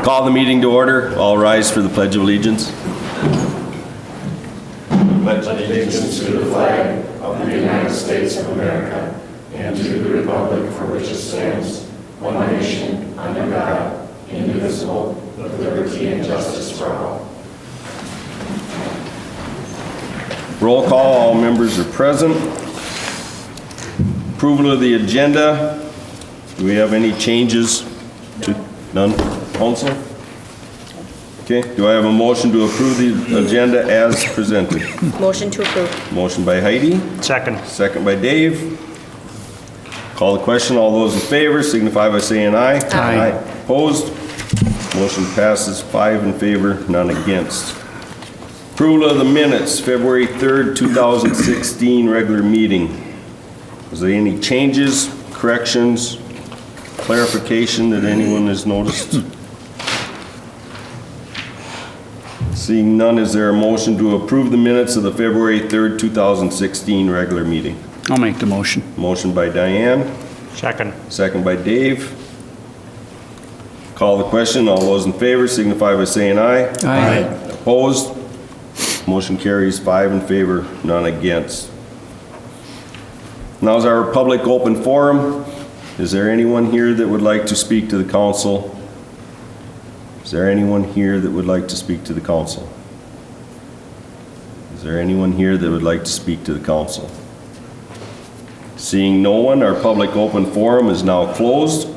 Call the meeting to order. All rise for the Pledge of Allegiance. Pledge allegiance to the flag of the United States of America and to the republic for which it stands, one nation, under God, indivisible, with liberty and justice for all. Roll call. All members are present. Approval of the agenda. Do we have any changes? None? Council? Okay. Do I have a motion to approve the agenda as presented? Motion to approve. Motion by Heidi. Second. Second by Dave. Call the question. All those in favor signify by saying aye. Aye. Opposed? Motion passes 5 in favor, none against. Approval of the minutes, February 3rd, 2016 regular meeting. Was there any changes, corrections, clarification that anyone has noticed? Seeing none, is there a motion to approve the minutes of the February 3rd, 2016 regular meeting? I'll make the motion. Motion by Diane, Second. second by Dave. Call the question. All those in favor signify by saying aye. Aye. Opposed? Motion carries 5 in favor, none against. Now is our public open forum. Is there anyone here that would like to speak to the council? Is there anyone here that would like to speak to the council? Is there anyone here that would like to speak to the council? Seeing no one, our public open forum is now closed.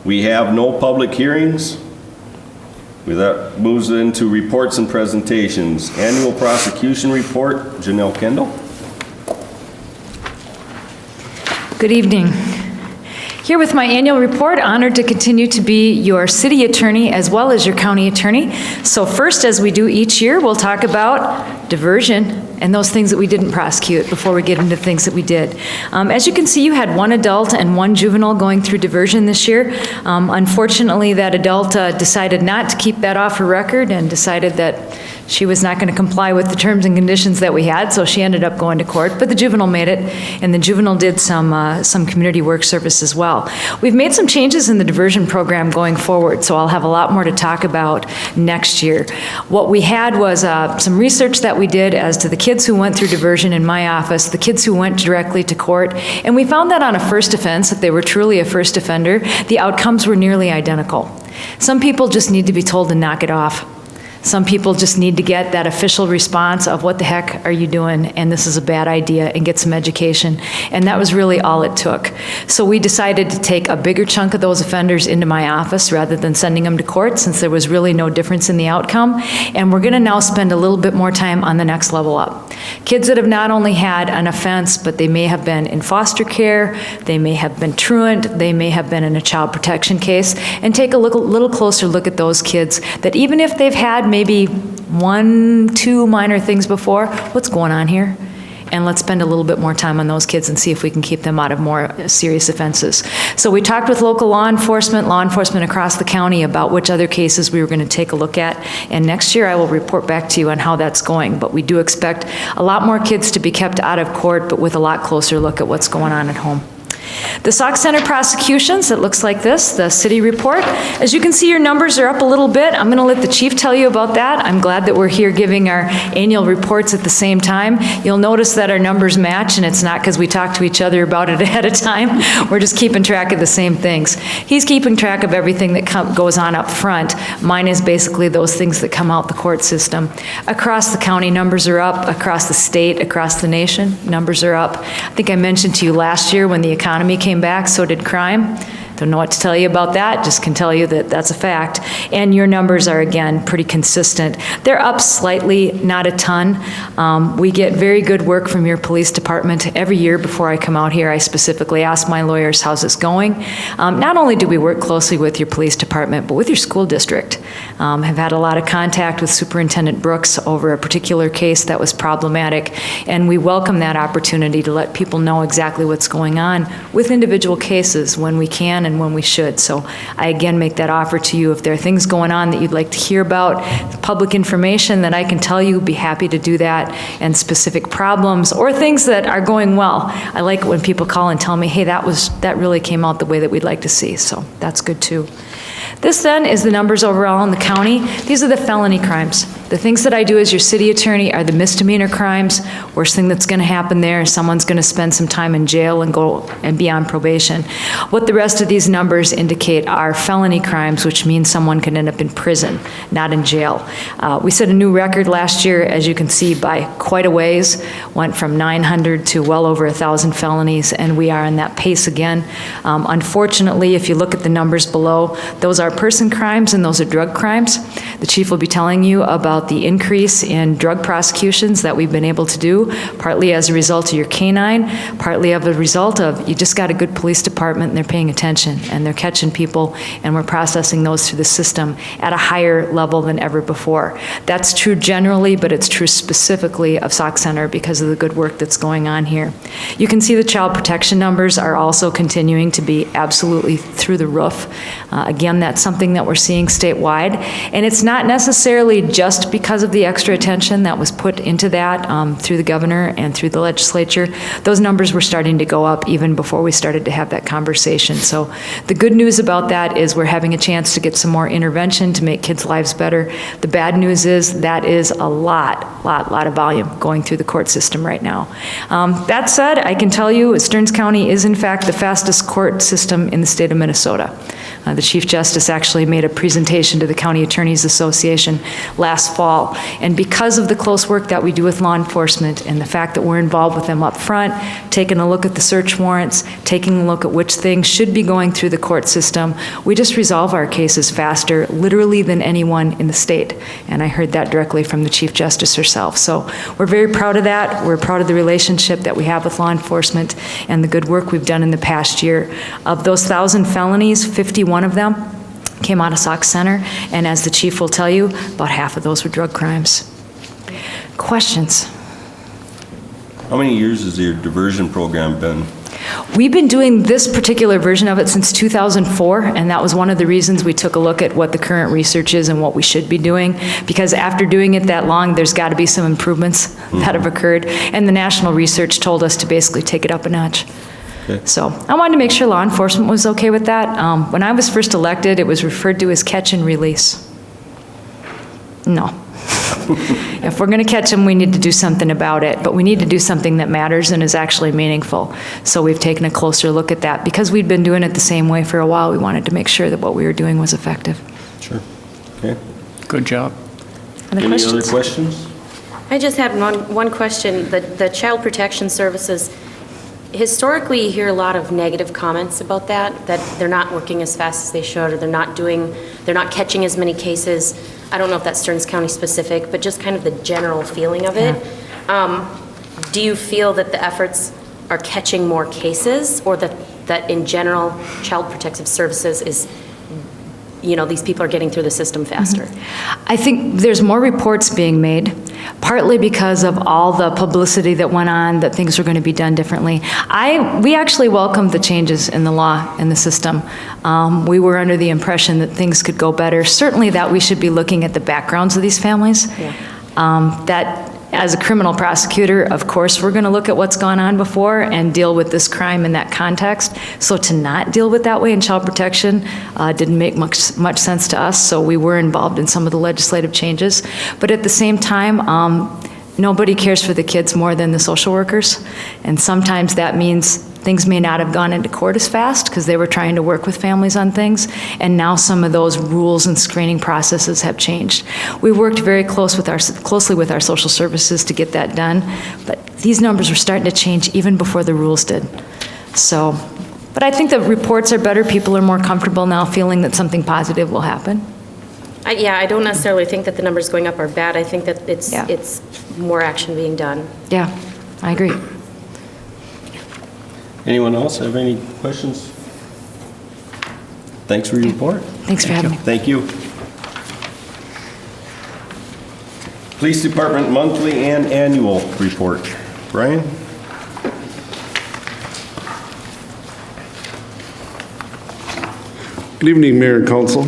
We have no public hearings. That moves into reports and presentations. Annual prosecution report, Janelle Kendall. Good evening. Here with my annual report, honored to continue to be your city attorney as well as your county attorney. So first, as we do each year, we'll talk about diversion and those things that we didn't prosecute before we get into things that we did. As you can see, you had 1 adult and 1 juvenile going through diversion this year. Unfortunately, that adult decided not to keep that off her record and decided that she was not going to comply with the terms and conditions that we had, so she ended up going to court. But the juvenile made it, and the juvenile did some community work service as well. We've made some changes in the diversion program going forward, so I'll have a lot more to talk about next year. What we had was some research that we did as to the kids who went through diversion in my office, the kids who went directly to court, and we found that on a first offense, if they were truly a first offender, the outcomes were nearly identical. Some people just need to be told to knock it off. Some people just need to get that official response of what the heck are you doing, and this is a bad idea, and get some education. And that was really all it took. So we decided to take a bigger chunk of those offenders into my office rather than sending them to court, since there was really no difference in the outcome. And we're going to now spend a little bit more time on the next level up. Kids that have not only had an offense, but they may have been in foster care, they may have been truant, they may have been in a child protection case, and take a little closer look at those kids that even if they've had maybe 1, 2 minor things before, what's going on here? And let's spend a little bit more time on those kids and see if we can keep them out of more serious offenses. So we talked with local law enforcement across the county about which other cases we were going to take a look at. And next year I will report back to you on how that's going. But we do expect a lot more kids to be kept out of court, but with a lot closer look at what's going on at home. The Sauk Center prosecutions, it looks like this, the city report. As you can see, your numbers are up a little bit. I'm going to let the chief tell you about that. I'm glad that we're here giving our annual reports at the same time. You'll notice that our numbers match, and it's not because we talk to each other about it ahead of time. We're just keeping track of the same things. He's keeping track of everything that goes on up front. Mine is basically those things that come out the court system. Across the county, numbers are up. Across the state, across the nation, numbers are up. I think I mentioned to you last year when the economy came back, so did crime. Don't know what to tell you about that, just can tell you that that's a fact. And your numbers are, again, pretty consistent. They're up slightly, not a ton. We get very good work from your police department. Every year before I come out here, I specifically ask my lawyers, how's this going? Not only do we work closely with your police department, but with your school district. Have had a lot of contact with Superintendent Brooks over a particular case that was problematic, and we welcome that opportunity to let people know exactly what's going on with individual cases when we can and when we should. So I again make that offer to you. If there are things going on that you'd like to hear about, public information that I can tell you, be happy to do that, and specific problems or things that are going well. I like it when people call and tell me, hey, that really came out the way that we'd like to see. So that's good too. This then is the numbers overall in the county. These are the felony crimes. The things that I do as your city attorney are the misdemeanor crimes. Worst thing that's going to happen there is someone's going to spend some time in jail and go and be on probation. What the rest of these numbers indicate are felony crimes, which means someone can end up in prison, not in jail. We set a new record last year, as you can see, by quite a ways. Went from 900 to well over 1,000 felonies, and we are on that pace again. Unfortunately, if you look at the numbers below, those are person crimes and those are drug crimes. The chief will be telling you about the increase in drug prosecutions that we've been able to do, partly as a result of your canine, partly of a result of you just got a good police department and they're paying attention and they're catching people and we're processing those through the system at a higher level than ever before. That's true generally, but it's true specifically of Sauk Center because of the good work that's going on here. You can see the child protection numbers are also continuing to be absolutely through the roof. Again, that's something that we're seeing statewide, and it's not necessarily just because of the extra attention that was put into that through the governor and through the legislature. Those numbers were starting to go up even before we started to have that conversation. So the good news about that is we're having a chance to get some more intervention to make kids' lives better. The bad news is that is a lot of volume going through the court system right now. That said, I can tell you Stearns County is in fact the fastest court system in the state of Minnesota. The Chief Justice actually made a presentation to the County Attorneys Association last fall, and because of the close work that we do with law enforcement and the fact that we're involved with them up front, taking a look at the search warrants, taking a look at which things should be going through the court system, we just resolve our cases faster, literally, than anyone in the state. And I heard that directly from the Chief Justice herself. So we're very proud of that. We're proud of the relationship that we have with law enforcement and the good work we've done in the past year. Of those 1,000 felonies, 51 of them came out of Sauk Center, and as the chief will tell you, about half of those were drug crimes. Questions? How many years has your diversion program been? We've been doing this particular version of it since 2004, and that was one of the reasons we took a look at what the current research is and what we should be doing, because after doing it that long, there's got to be some improvements that have occurred, and the national research told us to basically take it up a notch. Okay. So I wanted to make sure law enforcement was okay with that. When I was first elected, it was referred to as catch and release. No. If we're going to catch them, we need to do something about it, but we need to do something that matters and is actually meaningful. So we've taken a closer look at that. Because we'd been doing it the same way for a while, we wanted to make sure that what we were doing was effective. Sure. Okay. Good job. Any Other questions? I just had one question. The Child Protection Services, historically, you hear a lot of negative comments about that they're not working as fast as they should, or they're not catching as many cases. I don't know if that's Stearns County specific, but just kind of the general feeling of it. Do you feel that the efforts are catching more cases, or that in general, Child Protective Services is, these people are getting through the system faster? I think there's more reports being made, partly because of all the publicity that went on, that things were going to be done differently. We actually welcomed the changes in the law and the system. We were under the impression that things could go better. Certainly that we should be looking at the backgrounds of these families. Yeah. That as a criminal prosecutor, of course, we're going to look at what's gone on before and deal with this crime in that context. So to not deal with that way in child protection didn't make much sense to us, so we were involved in some of the legislative changes. But at the same time, nobody cares for the kids more than the social workers, and sometimes that means things may not have gone into court as fast because they were trying to work with families on things, and now some of those rules and screening processes have changed. We worked very closely with our social services to get that done, but these numbers were starting to change even before the rules did. So, but I think the reports are better. People are more comfortable now feeling that something positive will happen. I don't necessarily think that the numbers going up are bad. I think that it's more action being done. Yeah, I agree. Anyone else have any questions? Thanks for your report. Thanks for having me. Thank you. Police Department monthly and annual report. Brian? Good evening, Mayor and Council.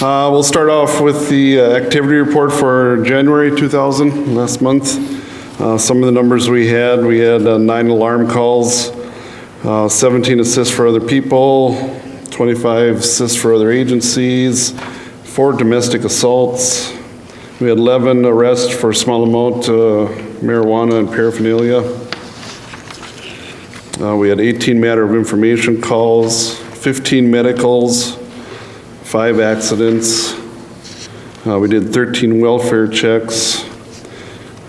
We'll start off with the activity report for January 2000, last month. Some of the numbers we had 9 alarm calls, 17 assists for other people, 25 assists for other agencies, 4 domestic assaults. We had 11 arrests for small amount marijuana and paraphernalia. We had 18 matter of information calls, 15 medicals, 5 accidents. We did 13 welfare checks.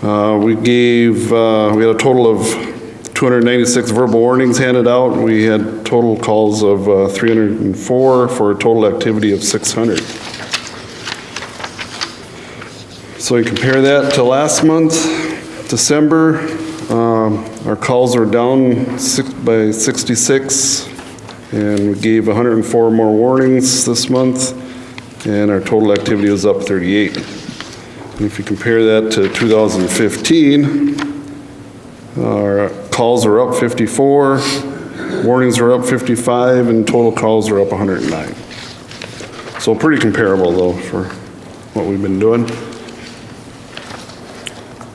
We had a total of 296 verbal warnings handed out. We had total calls of 304 for a total activity of 600. So you compare that to last month, December, our calls are down by 66, and we gave 104 more warnings this month, and our total activity was up 38. And if you compare that to 2015, our calls are up 54, warnings are up 55, and total calls are up 109. So pretty comparable, though, for what we've been doing.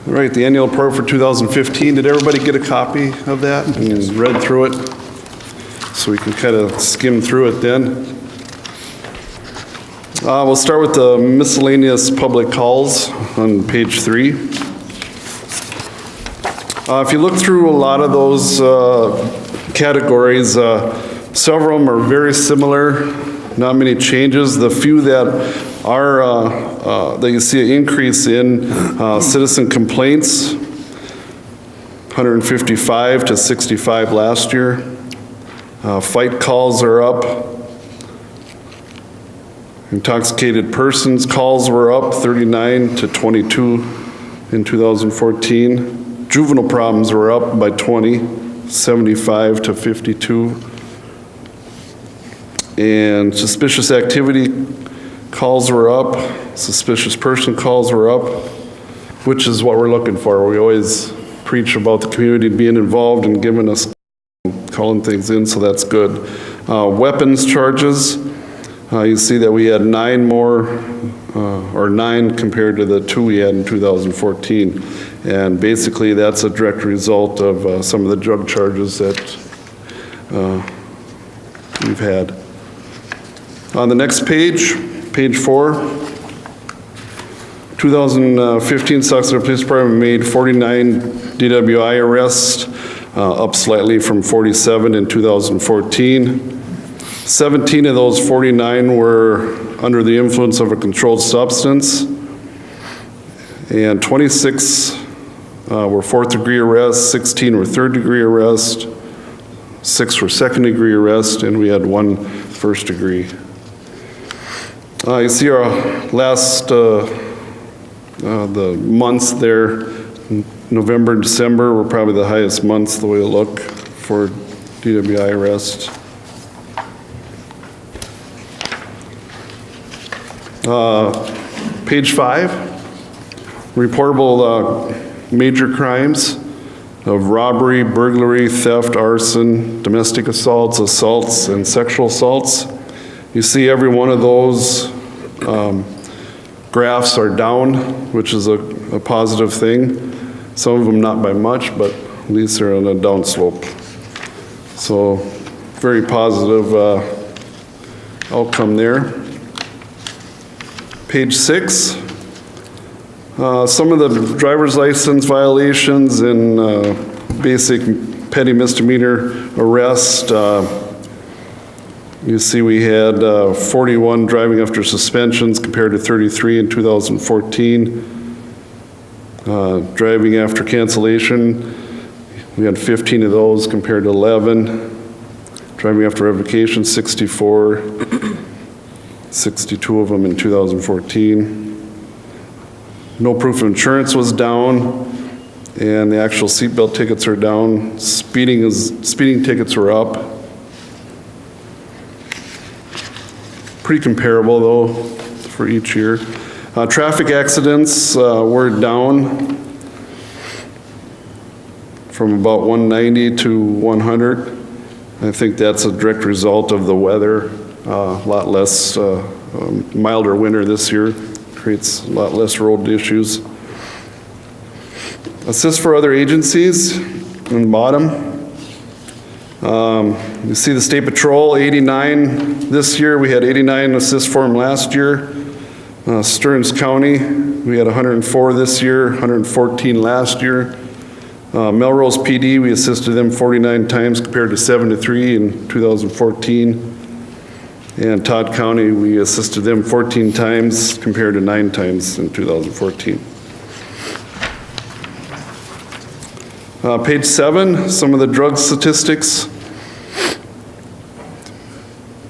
All right, the annual report for 2015, did everybody get a copy of that and read through it? So we can kind of skim through it then. We'll start with the miscellaneous public calls on page 3. If you look through a lot of those categories, several of them are very similar, not many changes. The few that are, that you see an increase in citizen complaints, 155 to 65 last year. Fight calls are up. Intoxicated persons calls were up 39 to 22 in 2014. Juvenile problems were up by 20, 75 to 52. And suspicious activity calls were up, suspicious person calls were up, which is what we're looking for. We always preach about the community being involved and giving us, calling things in, so that's good. Weapons charges, you see that we had 9 more, or 9 compared to the 2 we had in 2014. And basically that's a direct result of some of the drug charges that we've had. On the next page, page 4, 2015 Sauk Center Police Department made 49 DWI arrests, up slightly from 47 in 2014. 17 of those 49 were under the influence of a controlled substance, and 26 were 4th degree arrests, 16 were 3rd degree arrest, 6 were 2nd degree arrest, and we had 1 1st degree. You see our last, the months there, November and December were probably the highest months the way it look for DWI arrest. Page 5, reportable major crimes of robbery, burglary, theft, arson, domestic assaults, assaults, and sexual assaults. You see every one of those graphs are down, which is a positive thing. Some of them not by much, but at least they're on a down slope. So very positive outcome there. Page 6, some of the driver's license violations and basic petty misdemeanor arrest. You see we had 41 driving after suspensions compared to 33 in 2014. Driving after cancellation, we had 15 of those compared to 11. Driving after revocation, 64. 62 of them in 2014. No proof of insurance was down, and the actual seatbelt tickets are down. Speeding tickets were up. Pretty comparable though for each year. Traffic accidents were down from about 190 to 100. I think that's a direct result of the weather. A lot less, milder winter this year, creates a lot less road issues. Assist for other agencies, on the bottom. You see the State Patrol, 89 this year. We had 89 assists for them last year. Stearns County, we had 104 this year, 114 last year. Melrose PD, we assisted them 49 times compared to 73 in 2014. And Todd County, we assisted them 14 times compared to 9 times in 2014. Page 7, some of the drug statistics.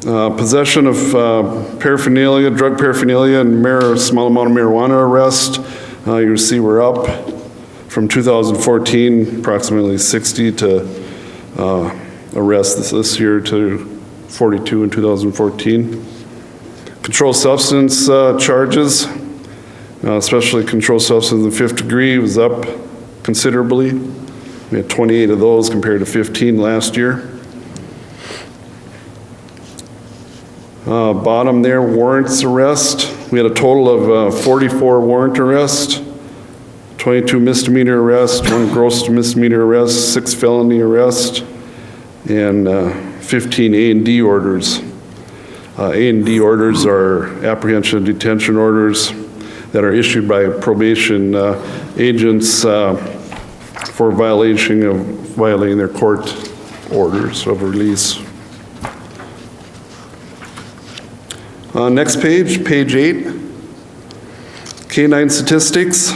Possession of paraphernalia, drug paraphernalia, and small amount of marijuana arrest. You see we're up from 2014, approximately 60 to arrests this year to 42 in 2014. Controlled substance charges, especially controlled substance in the 5th degree, was up considerably. We had 28 of those compared to 15 last year. Bottom there, warrants arrest. We had a total of 44 warrant arrests, 22 misdemeanor arrests, 1 gross misdemeanor arrest, 6 felony arrests, and 15 A&D orders. A&D orders are apprehension and detention orders that are issued by probation agents for violating their court orders of release. Next page, page 8. Canine statistics.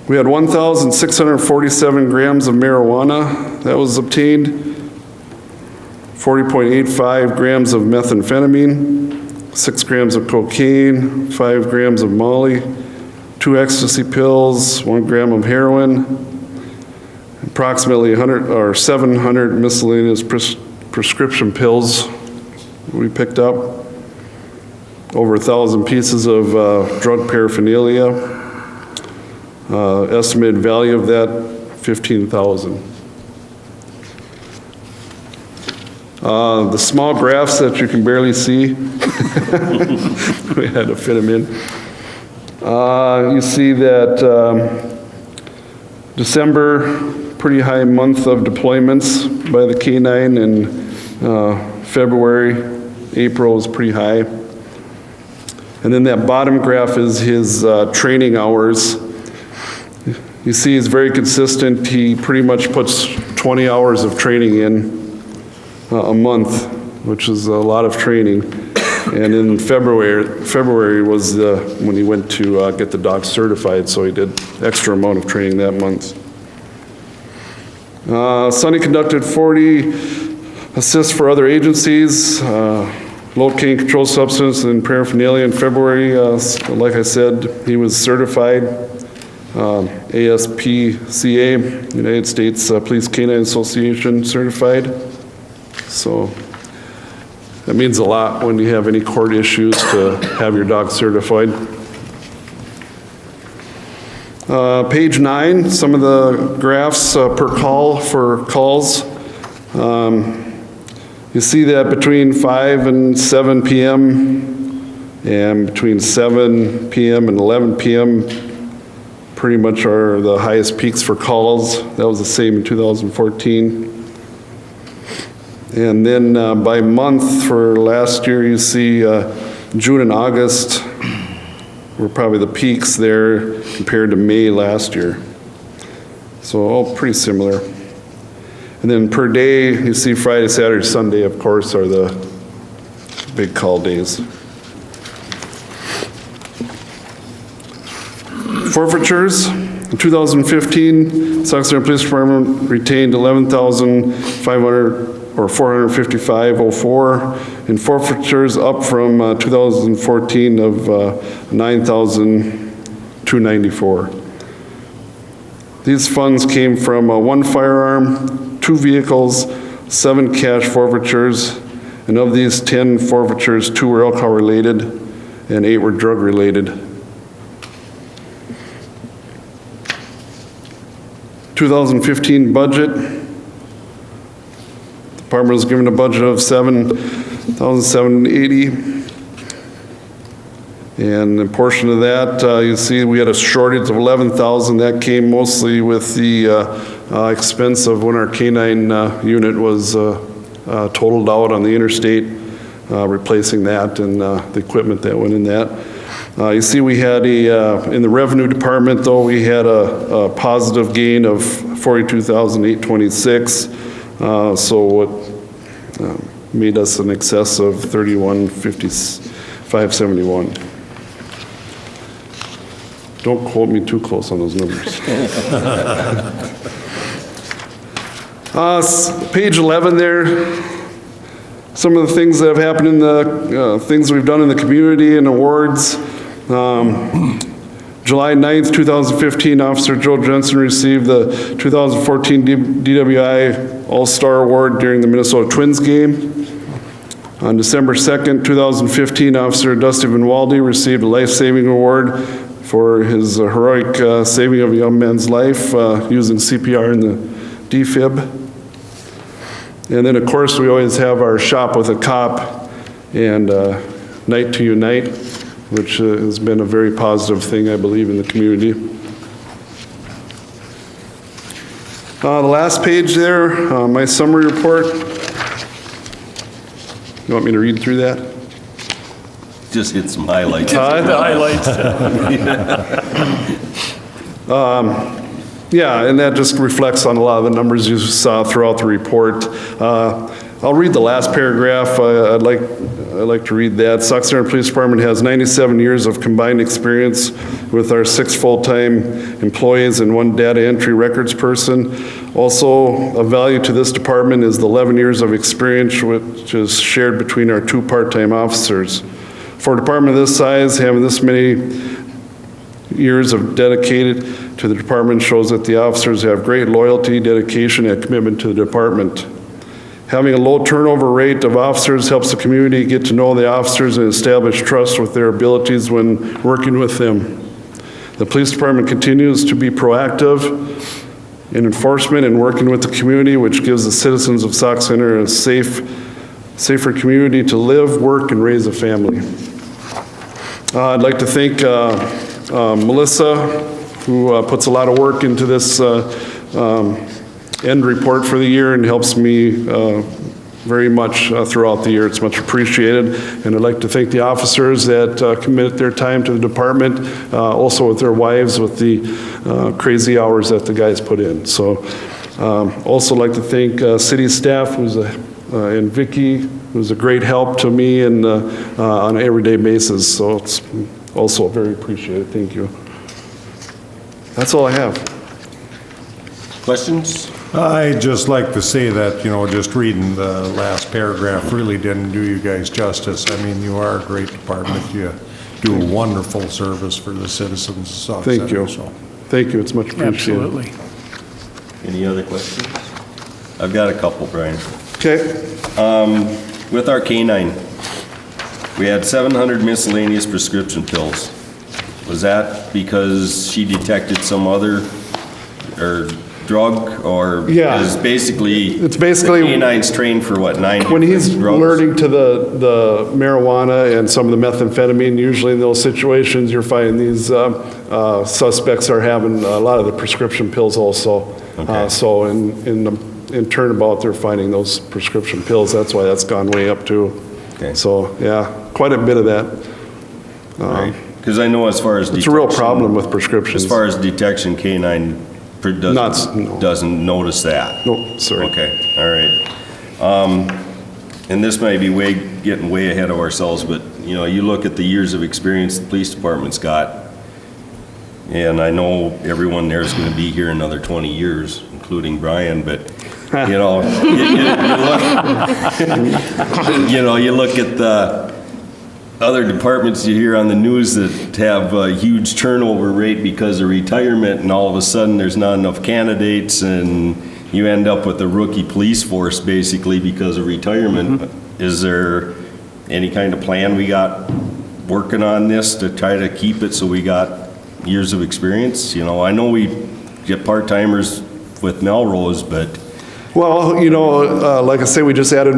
We had 1,647 grams of marijuana that was obtained, 40.85 grams of methamphetamine, 6 grams of cocaine, 5 grams of Molly, 2 ecstasy pills, 1 gram of heroin, approximately 700 miscellaneous prescription pills we picked up, over 1,000 pieces of drug paraphernalia. Estimated value of that, $15,000. The small graphs that you can barely see, we had to fit them in. You see that December, pretty high month of deployments by the K-9, and February, April is pretty high. And then that bottom graph is his training hours. You see he's very consistent. He pretty much puts 20 hours of training in a month, which is a lot of training. And in February was when he went to get the dog certified, so he did extra amount of training that month. Sonny conducted 40 assists for other agencies, locating controlled substance and paraphernalia in February. Like I said, he was certified. ASPCA, United States Police Canine Association certified. So that means a lot when you have any court issues to have your dog certified. Page 9, some of the graphs per call for calls. You see that between 5 and 7 p.m. and between 7 p.m. and 11 p.m. pretty much are the highest peaks for calls. That was the same in 2014. And then by month for last year, you see June and August were probably the peaks there compared to May last year. So all pretty similar. And then per day, you see Friday, Saturday, Sunday, of course, are the big call days. Forfeitures. In 2015, Sauk Police Department retained 11,500 or 455.04 in forfeitures, up from 2014 of 9,294. These funds came from 1 firearm, 2 vehicles, 7 cash forfeitures, and of these 10 forfeitures, 2 were alcohol related and 8 were drug related. 2015 budget. The department was given a budget of $7,780. And a portion of that, you see we had a shortage of 11,000. That came mostly with the expense of when our K-9 unit was totaled out on the interstate, replacing that and the equipment that went in that. You see we had in the revenue department though, we had a positive gain of 42,826. So it made us in excess of 31,571. Don't quote me too close on those numbers. Page 11 there, some of the things that have happened in the things we've done in the community and awards. July 9th, 2015, Officer Joe Jensen received the 2014 DWI All-Star Award during the Minnesota Twins game. On December 2nd, 2015, Officer Dusty Van Walde received a life-saving award for his heroic saving of a young man's life using CPR in the defib. And then, of course, we always have our Shop with a Cop and Night to Unite, which has been a very positive thing, I believe, in the community. The last page there, my summary report. You want me to read through that? Just hit some highlights. Yeah, and that just reflects on a lot of the numbers you saw throughout the report. I'll read the last paragraph. I'd like to read that. Sauk Center Police Department has 97 years of combined experience with our 6 full-time employees and 1 data entry records person. Also, of value to this department is the 11 years of experience which is shared between our 2 part-time officers. For a department of this size, having this many years of dedicated to the department shows that the officers have great loyalty, dedication, and commitment to the department. Having a low turnover rate of officers helps the community get to know the officers and establish trust with their abilities when working with them. The police department continues to be proactive in enforcement and working with the community, which gives the citizens of Sauk Center a safer community to live, work, and raise a family. I'd like to thank Melissa, who puts a lot of work into this end report for the year and helps me very much throughout the year. It's much appreciated. And I'd like to thank the officers that commit their time to the department, also with their wives, with the crazy hours that the guys put in. So also like to thank city staff, and Vicki, who's a great help to me and on an everyday basis. So it's also very appreciated. Thank you. That's all I have. Questions? I'd just like to say that, just reading the last paragraph really didn't do you guys justice. I mean, you are a great department. You do a wonderful service for the citizens of Sauk Center. Thank you. So. Thank you. It's much appreciated. Absolutely. Any other questions? I've got a couple, Brian. Okay. With our K-9, we had 700 miscellaneous prescription pills. Was that because she detected some other or drug, or Yeah. is basically It's basically- the K-9's trained for what, 9 When he's different drugs? alerting to the marijuana and some of the methamphetamine, usually in those situations, you're finding these suspects are having a lot of the prescription pills also. Okay. So in turnabout, they're finding those prescription pills. That's why that's gone way up too. Okay. So, yeah, quite a bit of that. Because I know as far as It's a real problem with prescriptions. As far as detection, K-9 No. doesn't notice that. No, sorry. Okay, all right. And this may be getting way ahead of ourselves, but, you look at the years of experience the police department's got, and I know everyone there is going to be here another 20 years, including Brian, but, you look at the other departments you hear on the news that have a huge turnover rate because of retirement, and all of a sudden there's not enough candidates, and you end up with a rookie police force basically because of retirement. Mm-hmm. Is there any kind of plan we got working on this to try to keep it so we got years of experience? I know we get part-timers with Melrose, but Well, like I say, we just added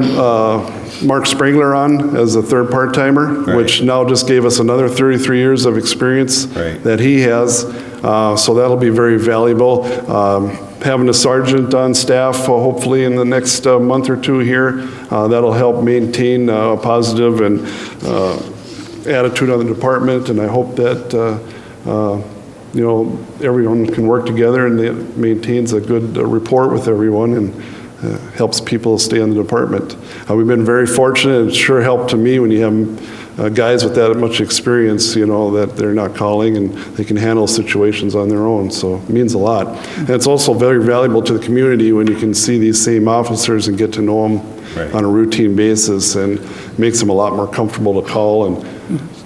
Mark Sprangler on as a third part-timer, Right. which now just gave us another 33 years of experience Right. that he has. So that'll be very valuable. Having a sergeant on staff, hopefully in the next month or two here, that'll help maintain a positive and attitude on the department, and I hope that, everyone can work together and it maintains a good rapport with everyone and helps people stay in the department. We've been very fortunate. It sure helped to me when you have guys with that much experience, that they're not calling and they can handle situations on their own, so it means a lot. And it's also very valuable to the community when you can see these same officers and get to know them Right. on a routine basis, and makes them a lot more comfortable to call and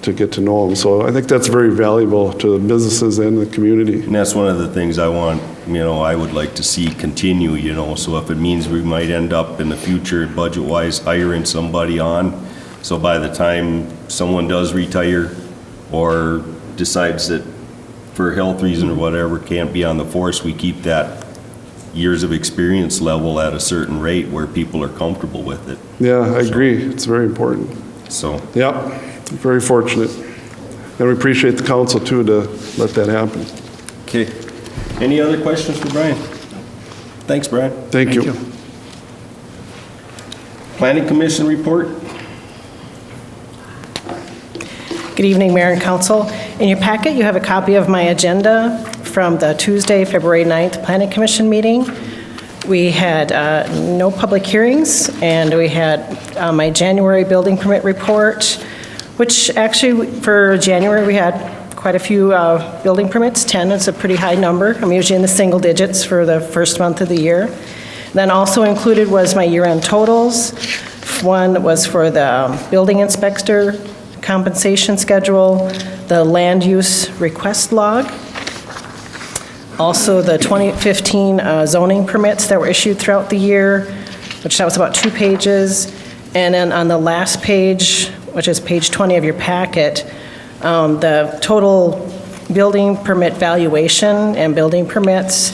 to get to know them. So I think that's very valuable to the businesses and the community. And that's one of the things I want, I would like to see continue, so if it means we might end up in the future, budget-wise, hiring somebody on, so by the time someone does retire or decides that for health reason or whatever can't be on the force, we keep that years of experience level at a certain rate where people are comfortable with it. Yeah, I agree. It's very important. So, Yep, very fortunate. And we appreciate the council too to let that happen. okay. Any other questions for Brian? Thanks, Brian. Thank you. Planning Commission report? Good evening, Mayor and Council. In your packet, you have a copy of my agenda from the Tuesday, February 9th Planning Commission meeting. We had no public hearings, and we had my January building permit report, which actually for January, we had quite a few building permits. 10 is a pretty high number. I'm usually in the single digits for the first month of the year. Then also included was my year-end totals. One was for the building inspector compensation schedule, the land use request log, also the 2015 zoning permits that were issued throughout the year, which that was about 2 pages. And then on the last page, which is page 20 of your packet, the total building permit valuation and building permits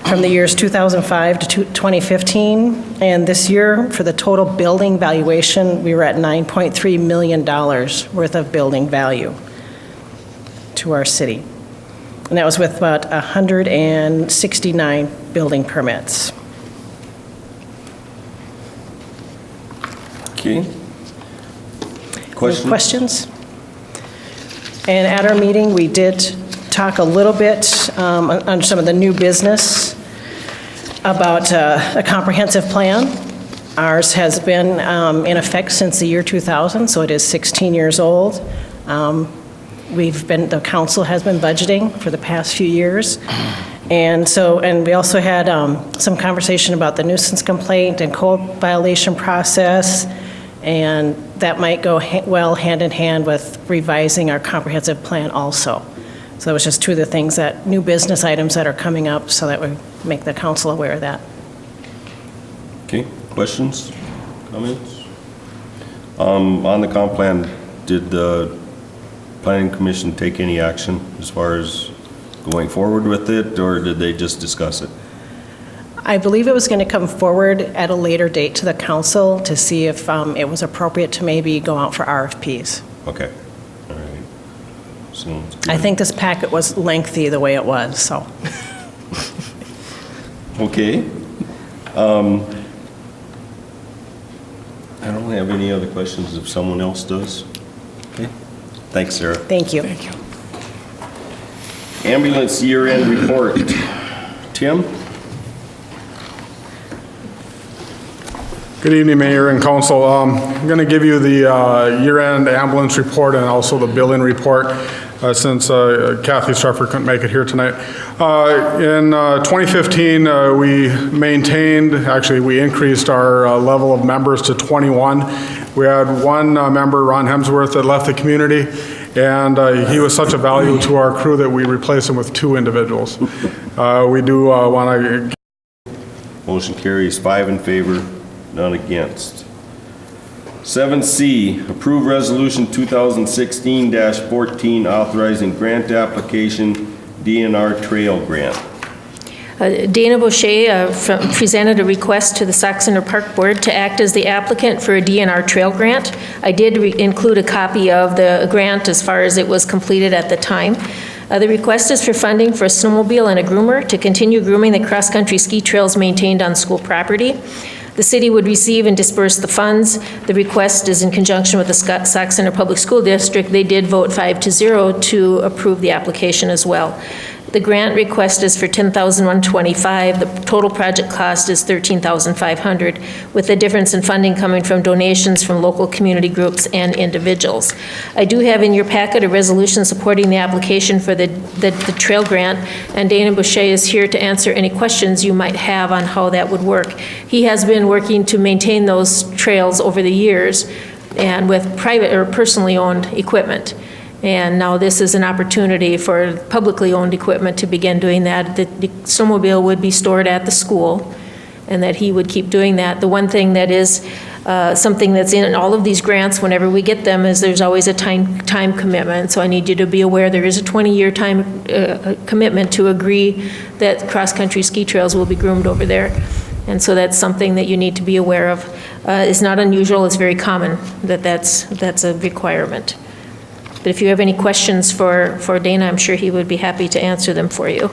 from the years 2005 to 2015. And this year, for the total building valuation, we were at $9.3 million worth of building value to our city. And that was with about 169 building permits. Okay. Any Questions? questions? And at our meeting, we did talk a little bit on some of the new business about a comprehensive plan. Ours has been in effect since the year 2000, so it is 16 years old. The council has been budgeting for the past few years. And we also had some conversation about the nuisance complaint and code violation process, and that might go well hand in hand with revising our comprehensive plan also. So that was just 2 of the things new business items that are coming up, so that we make the council aware of that. Okay, questions, comments? On the comp plan, did the planning commission take any action as far as going forward with it, or did they just discuss it? I believe it was going to come forward at a later date to the council to see if it was appropriate to maybe go out for RFPs. Okay, all right. Sounds good. I think this packet was lengthy the way it was, so. Okay. I don't have any other questions if someone else does. Okay, thanks, Sarah. Thank you. Thank you. Ambulance year-end report. Tim? Good evening, Mayor and Council. I'm going to give you the year-end ambulance report and also the billing report since Kathy Struffer couldn't make it here tonight. In 2015, we increased our level of members to 21. We had one member, Ron Hemsworth, that left the community, and he was such a value to our crew that we replaced him with 2 individuals. We do want to... Motion carries 5 in favor, none against. 7C, approve resolution 2016-14 authorizing grant application DNR trail grant. Dana Boucher presented a request to the Sauk Center Park Board to act as the applicant for a DNR trail grant. I did include a copy of the grant as far as it was completed at the time. The request is for funding for a snowmobile and a groomer to continue grooming the cross-country ski trails maintained on school property. The city would receive and disperse the funds. The request is in conjunction with the Sauk Center Public School District. They did vote 5-0 to approve the application as well. The grant request is for $10,125. The total project cost is $13,500, with the difference in funding coming from donations from local community groups and individuals. I do have in your packet a resolution supporting the application for the trail grant, and Dana Boucher is here to answer any questions you might have on how that would work. He has been working to maintain those trails over the years and with private or personally owned equipment. And now this is an opportunity for publicly owned equipment to begin doing that. The snowmobile would be stored at the school, and that he would keep doing that. The one thing that is something that's in all of these grants, whenever we get them, is there's always a time commitment. So I need you to be aware there is a 20-year time commitment to agree that cross-country ski trails will be groomed over there. And so that's something that you need to be aware of. It's not unusual, it's very common that that's a requirement. But if you have any questions for Dana, I'm sure he would be happy to answer them for you.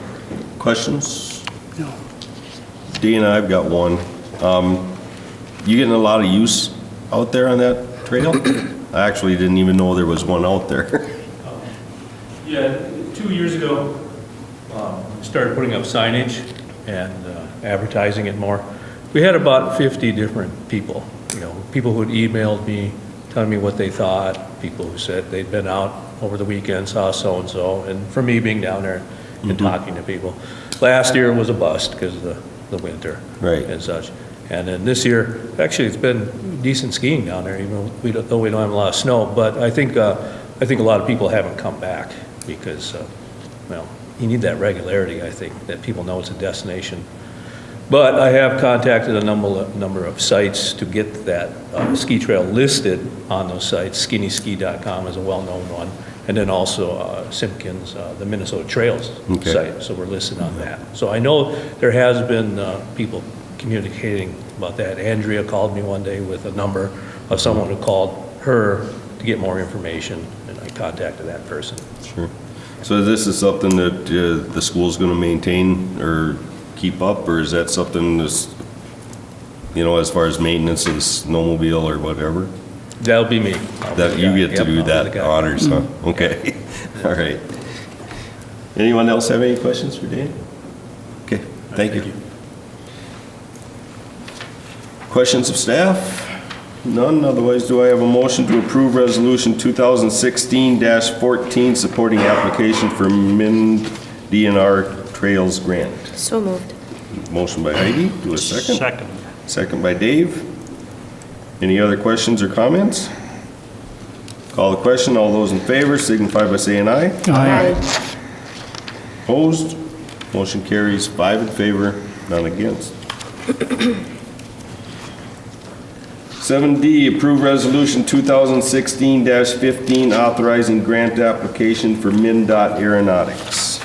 Questions? No. Dana, I've got one. You getting a lot of use out there on that trail? I actually didn't even know there was one out there. Yeah, 2 years ago, we started putting up signage and advertising it more. We had about 50 different people, people who had emailed me, telling me what they thought, people who said they'd been out over the weekend, saw so-and-so, and for me being down there and talking to people. Last year was a bust because of the winter and such. And then this year, actually it's been decent skiing down there, even though we don't have a lot of snow, but I think a lot of people haven't come back because, you need that regularity, I think, that people know it's a destination. But I have contacted a number of sites to get that ski trail listed on those sites. SkinnySki.com is a well-known one. And then also Simpkins, the Minnesota Trails site. So we're listed on that. So I know there has been people communicating about that. Andrea called me one day with a number of someone who called her to get more information, and I contacted that person. Sure. So this is something that the school's going to maintain or keep up, or is that something that's, as far as maintenance of the snowmobile or whatever? That'll be me. That you get to do that honors, huh? Okay. All right. Anyone else have any questions for Dan? Okay, thank you. Questions of staff? None, otherwise do I have a motion to approve resolution 2016-14 supporting application for MIN DNR Trails Grant? So moved. Motion by Heidi, do a second. Second. Second by Dave. Any other questions or comments? Call the question. All those in favor signify by saying aye. Aye. Opposed? Motion carries 5 in favor, none against. 7D, approve resolution 2016-15 authorizing grant application for MnDOT Aeronautics.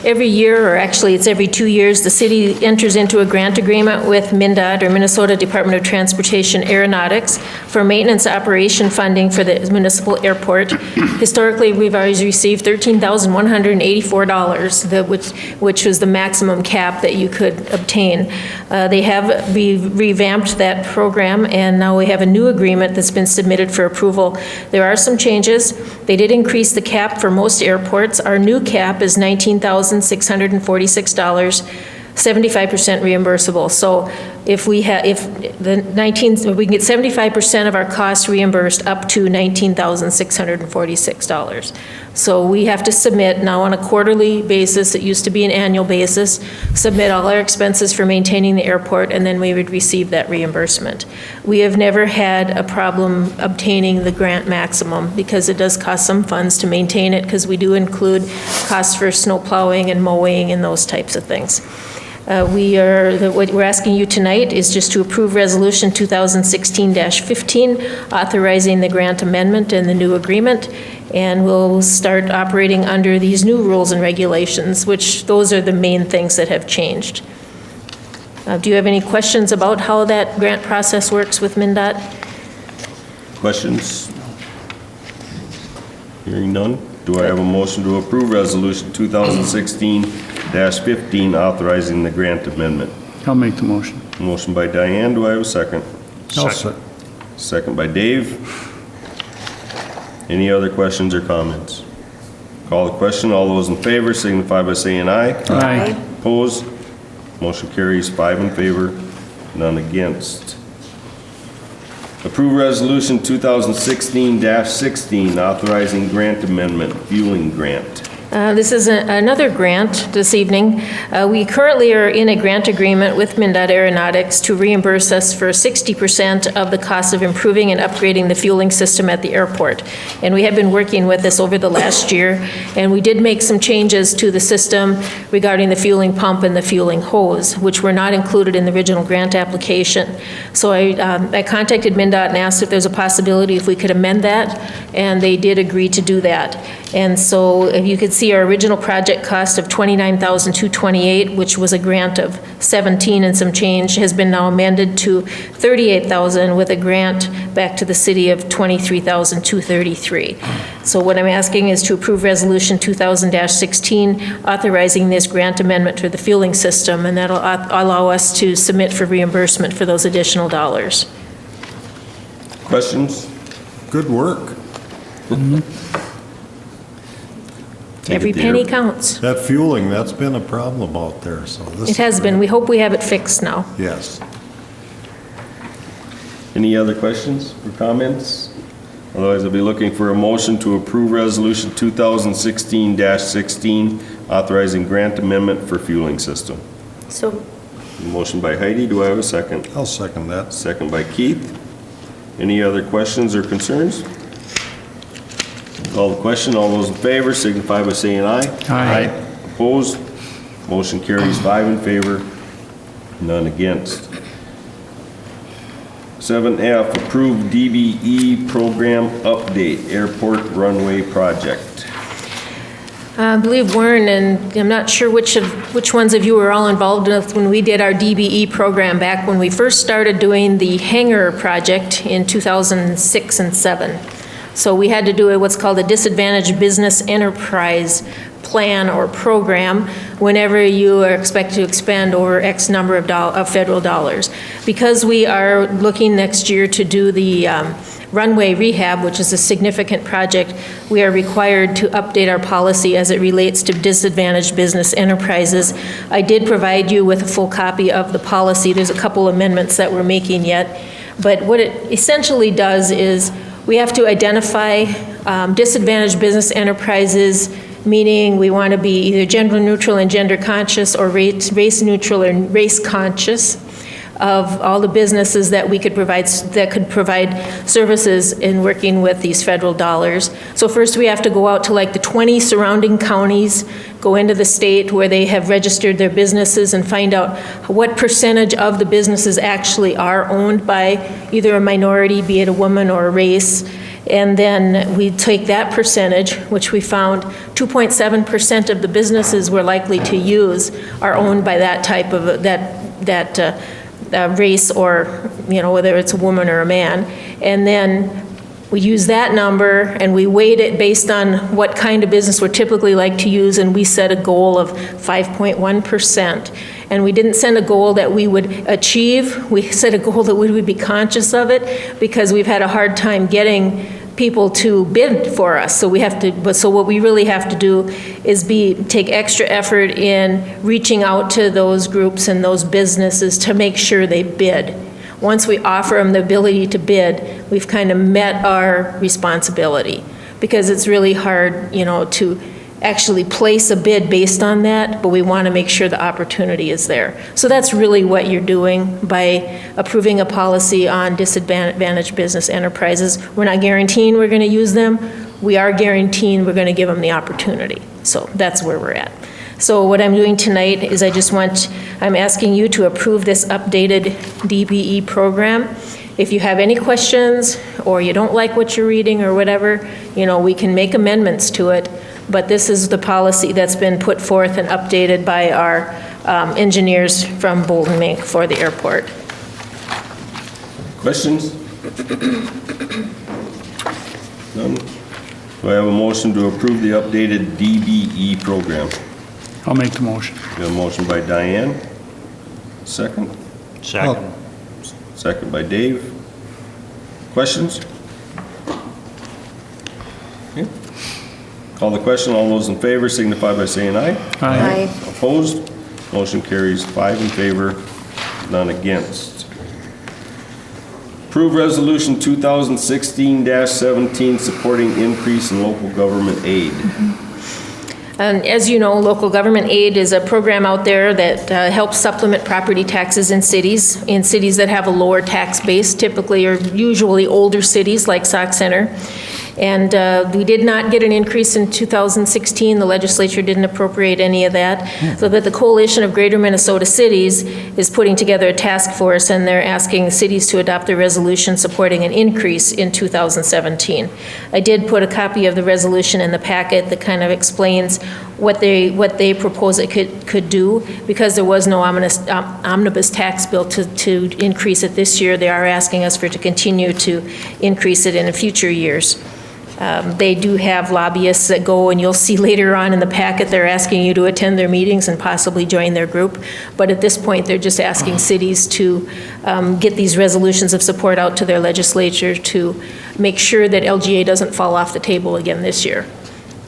Every year, or actually it's every 2 years, the city enters into a grant agreement with MnDOT, or Minnesota Department of Transportation Aeronautics, for maintenance operation funding for the municipal airport. Historically, we've always received $13,184, which was the maximum cap that you could obtain. They have revamped that program, and now we have a new agreement that's been submitted for approval. There are some changes. They did increase the cap for most airports. Our new cap is $19,646, 75% reimbursable. So if we can get 75% of our costs reimbursed up to $19,646. So we have to submit now on a quarterly basis, it used to be an annual basis, submit all our expenses for maintaining the airport, and then we would receive that reimbursement. We have never had a problem obtaining the grant maximum because it does cost some funds to maintain it, because we do include costs for snow plowing and mowing and those types of things. What we're asking you tonight is just to approve Resolution 2016-15, authorizing the grant amendment and the new agreement, and we'll start operating under these new rules and regulations, which those are the main things that have changed. Do you have any questions about how that grant process works with MnDOT? Questions? Hearing none. Do I have a motion to approve Resolution 2016-15 authorizing the grant amendment? I'll make the motion. Motion by Diane. Do I have a second? Second by Dave. Any other questions or comments? Call the question. All those in favor signify by saying aye. Aye. Opposed? Motion carries 5 in favor, none against. Approve Resolution 2016-16 authorizing grant amendment, fueling grant. This is another grant this evening. We currently are in a grant agreement with MnDOT Aeronautics to reimburse us for 60% of the cost of improving and upgrading the fueling system at the airport. And we have been working with this over the last year, and we did make some changes to the system regarding the fueling pump and the fueling hose, which were not included in the original grant application. So I contacted MnDOT and asked if there's a possibility if we could amend that, and they did agree to do that. And so if you could see our original project cost of $29,228, which was a grant of 17 and some change, has been now amended to $38,000 with a grant back to the city of $23,233. So what I'm asking is to approve Resolution 2000-16 authorizing this grant amendment for the fueling system, and that'll allow us to submit for reimbursement for those additional dollars. Questions? Good work. Every penny counts. That fueling, that's been a problem out there, so this. It has been. We hope we have it fixed now. Yes. Any other questions or comments? Otherwise, I'll be looking for a motion to approve Resolution 2016-16 authorizing grant amendment for fueling system. So, Motion by Heidi. Do I have a second? I'll second that. Second by Keith. Any other questions or concerns? Call the question. All those in favor signify by saying aye. Aye. Opposed? Motion carries 5 in favor, none against. 7F, approve DBE program update, airport runway project. I believe Warren, and I'm not sure which ones of you were all involved with when we did our DBE program back when we first started doing the hangar project in 2006 and 7. So we had to do what's called a disadvantaged business enterprise plan or program whenever you are expected to expend over X number of federal dollars. Because we are looking next year to do the runway rehab, which is a significant project, we are required to update our policy as it relates to disadvantaged business enterprises. I did provide you with a full copy of the policy. There's a couple amendments that we're making yet. But what it essentially does is we have to identify disadvantaged business enterprises, meaning we want to be either gender neutral and gender conscious or race neutral and race conscious of all the businesses that we could provide, that could provide services in working with these federal dollars. So first we have to go out to like the 20 surrounding counties, go into the state where they have registered their businesses and find out what percentage of the businesses actually are owned by either a minority, be it a woman or a race. And then we take that percentage, which we found 2.7% of the businesses we're likely to use are owned by that type of, race, or, whether it's a woman or a man. And then we use that number and we weight it based on what kind of business we're typically like to use, and we set a goal of 5.1%. And we didn't set a goal that we would achieve. We set a goal that we would be conscious of it, because we've had a hard time getting people to bid for us. So what we really have to do is take extra effort in reaching out to those groups and those businesses to make sure they bid. Once we offer them the ability to bid, we've kind of met our responsibility, because it's really hard, to actually place a bid based on that, but we want to make sure the opportunity is there. So that's really what you're doing by approving a policy on disadvantaged business enterprises. We're not guaranteeing we're going to use them. We are guaranteeing we're going to give them the opportunity. So that's where we're at. So what I'm doing tonight is I'm asking you to approve this updated DBE program. If you have any questions, or you don't like what you're reading or whatever, we can make amendments to it, but this is the policy that's been put forth and updated by our engineers from Bolton Mink for the airport. Questions? None? Do I have a motion to approve the updated DBE program? I'll make the motion. We have a motion by Diane. Second? Second. Second by Dave. Questions? Okay. Call the question. All those in favor signify by saying aye. Aye. Opposed? Motion carries 5 in favor, none against. Approve Resolution 2016-17 supporting increase in local government aid. And as you know, local government aid is a program out there that helps supplement property taxes in cities that have a lower tax base, typically or usually older cities like Sauk Center. And we did not get an increase in 2016. The legislature didn't appropriate any of that. So that the Coalition of Greater Minnesota Cities is putting together a task force, and they're asking cities to adopt a resolution supporting an increase in 2017. I did put a copy of the resolution in the packet that kind of explains what they propose it could do. Because there was no omnibus tax bill to increase it this year, they are asking us to continue to increase it in future years. They do have lobbyists that go, and you'll see later on in the packet, they're asking you to attend their meetings and possibly join their group. But at this point, they're just asking cities to get these resolutions of support out to their legislature to make sure that LGA doesn't fall off the table again this year.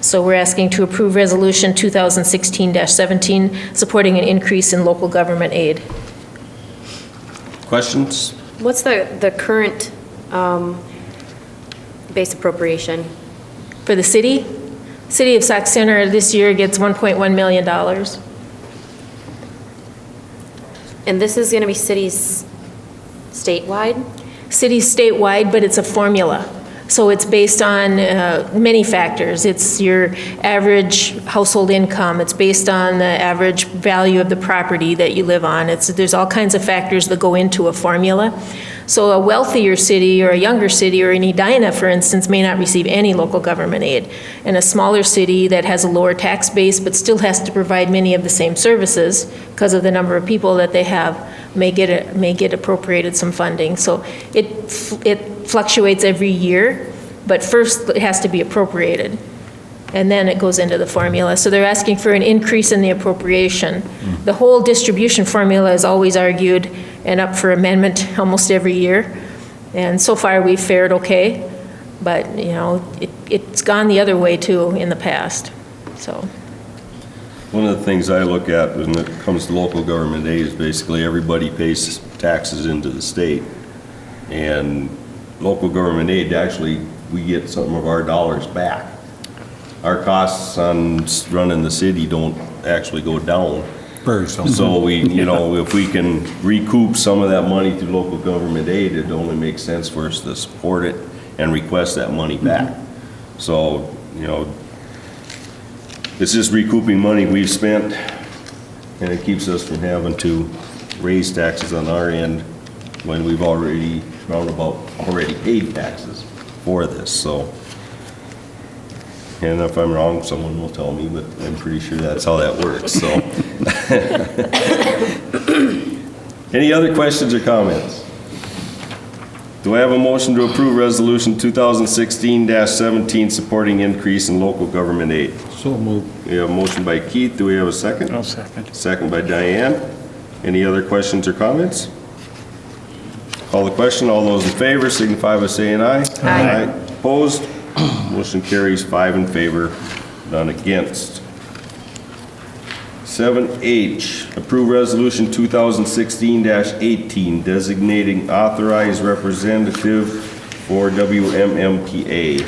So we're asking to approve Resolution 2016-17, supporting an increase in local government aid. Questions? What's the current base appropriation? For the city? City of Sauk Center this year gets $1.1 million. And this is going to be cities statewide? Cities statewide, but it's a formula. So it's based on many factors. It's your average household income. It's based on the average value of the property that you live on. There's all kinds of factors that go into a formula. So a wealthier city or a younger city or in Edina, for instance, may not receive any local government aid. And a smaller city that has a lower tax base but still has to provide many of the same services because of the number of people that they have may get appropriated some funding. So it fluctuates every year, but first it has to be appropriated. And then it goes into the formula. So they're asking for an increase in the appropriation. The whole distribution formula is always argued and up for amendment almost every year. And so far we've fared okay, but it's gone the other way too in the past, so. One of the things I look at when it comes to local government aid is basically everybody pays taxes into the state. And local government aid, actually, we get some of our dollars back. Our costs on running the city don't actually go down. Very simple. So we, if we can recoup some of that money through local government aid, it only makes sense for us to support it and request that money back. So, it's just recouping money we've spent, and it keeps us from having to raise taxes on our end when we've already paid taxes for this, so. And if I'm wrong, someone will tell me, but I'm pretty sure that's how that works, so. Any other questions or comments? Do I have a motion to approve Resolution 2016-17 supporting increase in local government aid? So moved. We have a motion by Keith. Do we have a second? I'll second. Second by Diane. Any other questions or comments? Call the question. All those in favor signify by saying aye. Aye. Opposed? Motion carries 5 in favor, none against. 7H, approve Resolution 2016-18 designating authorized representative for WMMPA.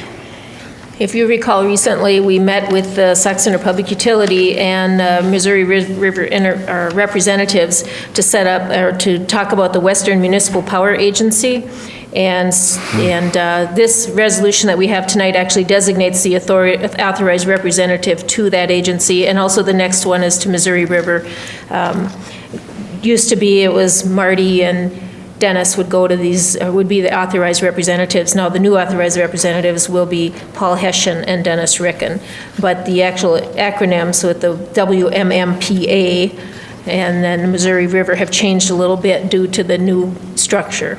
If you recall, recently we met with the Sauk Center Public Utility and Missouri River representatives to set up or to talk about the Western Municipal Power Agency. And this resolution that we have tonight actually designates the authorized representative to that agency, and also the next one is to Missouri River. Used to be, it was Marty and Dennis would go to these, would be the authorized representatives. Now, the new authorized representatives will be Paul Hessian and Dennis Ricken. But the actual acronyms with the WMMPA and then Missouri River have changed a little bit due to the new structure.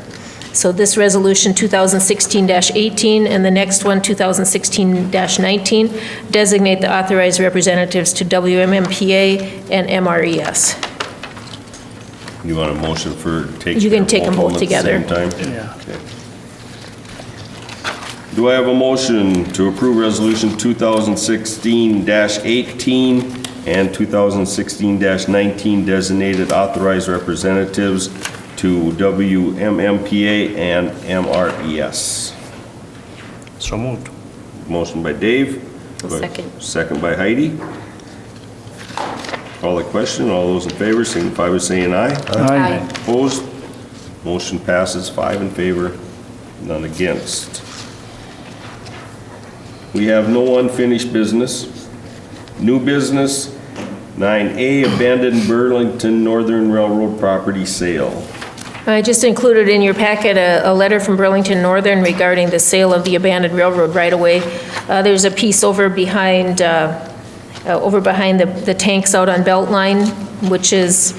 So this resolution 2016-18 and the next one 2016-19 designate the authorized representatives to WMMPA and MRES. You want a motion for taking? You can take them both at the together. same time? Yeah. Okay. Do I have a motion to approve Resolution 2016-18 and 2016-19 designated authorized representatives to WMMPA and MRES? So moved. Motion by Dave. I'll second. Second by Heidi. Call the question. All those in favor signify by saying aye. Aye. Opposed? Motion passes 5 in favor, none against. We have no unfinished business. New business, 9A, abandoned Burlington Northern Railroad property sale. I just included in your packet a letter from Burlington Northern regarding the sale of the abandoned railroad right-of-way. There's a piece over behind the tanks out on Beltline, which is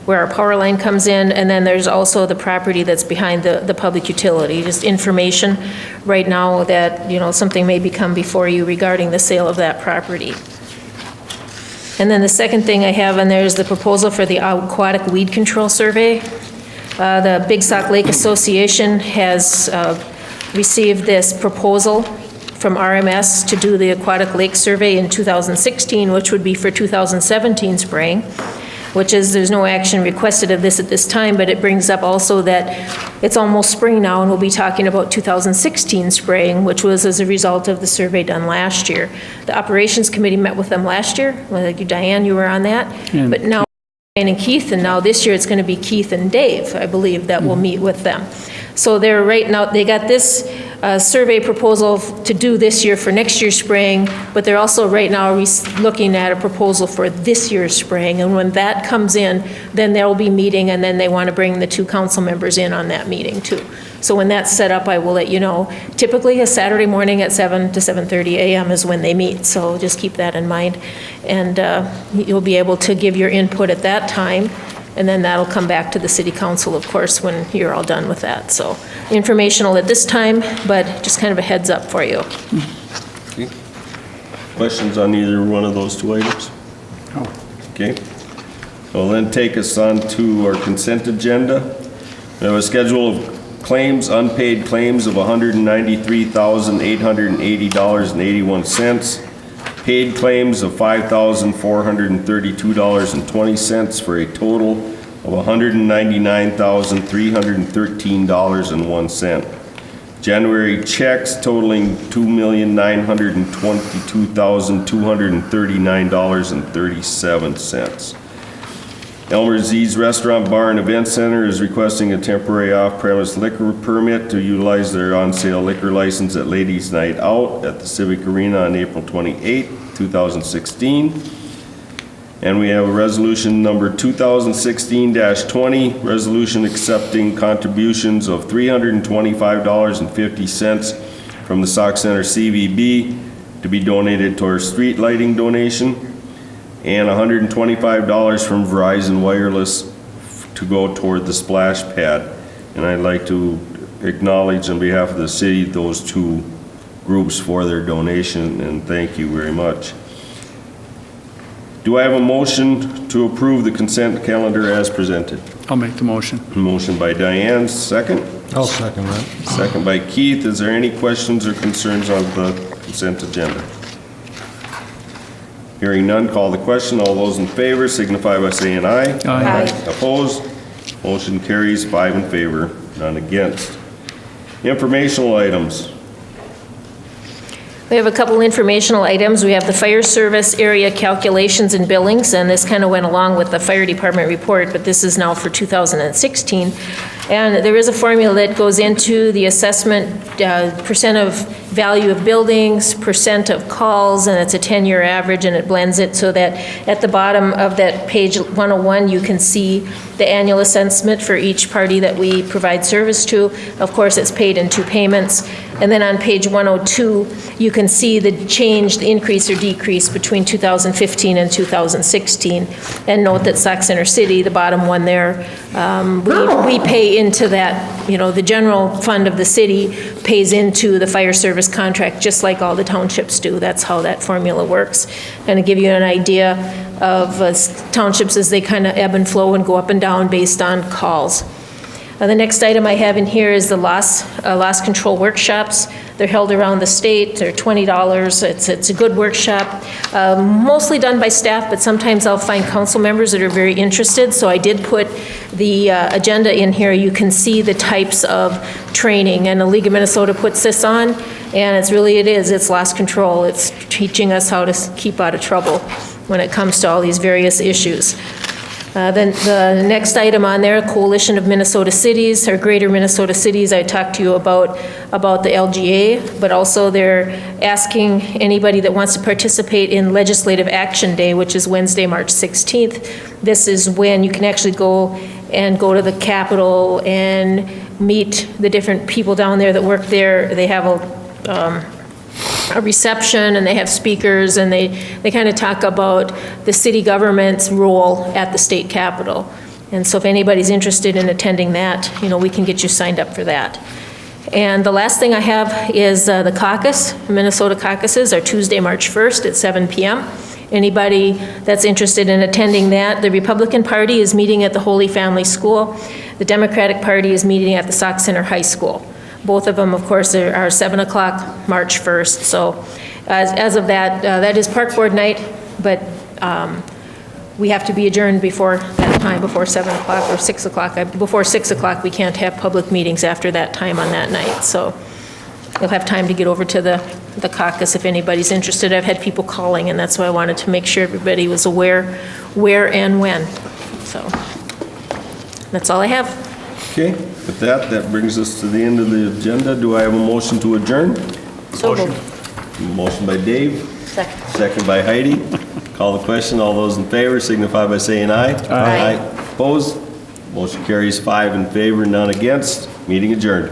where our power line comes in, and then there's also the property that's behind the public utility. Just information right now that, something may become before you regarding the sale of that property. And then the second thing I have on there is the proposal for the aquatic weed control survey. The Big Sauk Lake Association has received this proposal from RMS to do the aquatic lake survey in 2016, which would be for 2017 spring, which is, there's no action requested of this at this time, but it brings up also that it's almost spring now, and we'll be talking about 2016 spring, which was as a result of the survey done last year. The Operations Committee met with them last year. Well, Diane, you were on that. But now, Diane and Keith, and now this year it's going to be Keith and Dave, I believe, that will meet with them. So they're right now, they got this survey proposal to do this year for next year's spring, but they're also right now looking at a proposal for this year's spring. And when that comes in, then they'll be meeting, and then they want to bring the 2 council members in on that meeting too. So when that's set up, I will let you know. Typically, a Saturday morning at 7 to 7:30 a.m. is when they meet, so just keep that in mind. And you'll be able to give your input at that time, and then that'll come back to the city council, of course, when you're all done with that. So informational at this time, but just kind of a heads up for you. Okay. Questions on either one of those 2 items? No. Okay. Well, then take us on to our consent agenda. We have a schedule of claims, unpaid claims of $193,880.81. Paid claims of $5,432.20 for a total of $199,313.01. January checks totaling $2,922,239.37. Elmer Z's Restaurant, Bar, and Event Center is requesting a temporary off-premise liquor permit to utilize their on-sale liquor license at Ladies Night Out at the Civic Arena on April 28, 2016. And we have a resolution number 2016-20, resolution accepting contributions of $325.50 from the Sauk Center CVB to be donated towards street lighting donation, and $125 from Verizon Wireless to go toward the splash pad. And I'd like to acknowledge on behalf of the city those 2 groups for their donation, and thank you very much. Do I have a motion to approve the consent calendar as presented? I'll make the motion. Motion by Diane, second. I'll second that. Second by Keith. Is there any questions or concerns on the consent agenda? Hearing none, call the question. All those in favor signify by saying aye. Aye. Opposed? Motion carries 5 in favor, none against. Informational items. We have a couple informational items. We have the fire service area calculations and billings, and this kind of went along with the fire department report, but this is now for 2016. And there is a formula that goes into the assessment, percent of value of buildings, percent of calls, and it's a 10-year average, and it blends it so that at the bottom of that page 101, you can see the annual assessment for each party that we provide service to. Of course, it's paid in 2 payments. And then on page 102, you can see the change, the increase or decrease between 2015 and 2016. And note that Sauk Center City, the bottom one there, we pay into that, the general fund of the city pays into the fire service contract, just like all the townships do. That's how that formula works. And to give you an idea of townships as they kind of ebb and flow and go up and down based on calls. The next item I have in here is the loss control workshops. They're held around the state. They're $20. It's a good workshop, mostly done by staff, but sometimes I'll find council members that are very interested. So I did put the agenda in here. You can see the types of training, and the League of Minnesota puts this on, and it's loss control. It's teaching us how to keep out of trouble when it comes to all these various issues. Then the next item on there, Coalition of Minnesota Cities, or Greater Minnesota Cities, I talked to you about the LGA, but also they're asking anybody that wants to participate in Legislative Action Day, which is Wednesday, March 16th. This is when you can actually go to the Capitol and meet the different people down there that work there. They have a reception, and they have speakers, and they kind of talk about the city government's role at the state capitol. And so if anybody's interested in attending that, we can get you signed up for that. And the last thing I have is the caucus. Minnesota caucuses are Tuesday, March 1st at 7 p.m. Anybody that's interested in attending that, the Republican Party is meeting at the Holy Family School. The Democratic Party is meeting at the Sauk Center High School. Both of them, of course, are 7 o'clock, March 1st. So as of that, that is Park Board night, but we have to be adjourned before that time, before 7 o'clock or 6 o'clock. Before 6 o'clock, we can't have public meetings after that time on that night. So you'll have time to get over to the caucus if anybody's interested. I've had people calling, and that's why I wanted to make sure everybody was aware where and when. So that's all I have. Okay, with that brings us to the end of the agenda. Do I have a motion to adjourn? So moved. Motion by Dave. Second. Second by Heidi. Call the question. All those in favor signify by saying aye. Aye. Opposed? Motion carries 5 in favor, none against. Meeting adjourned.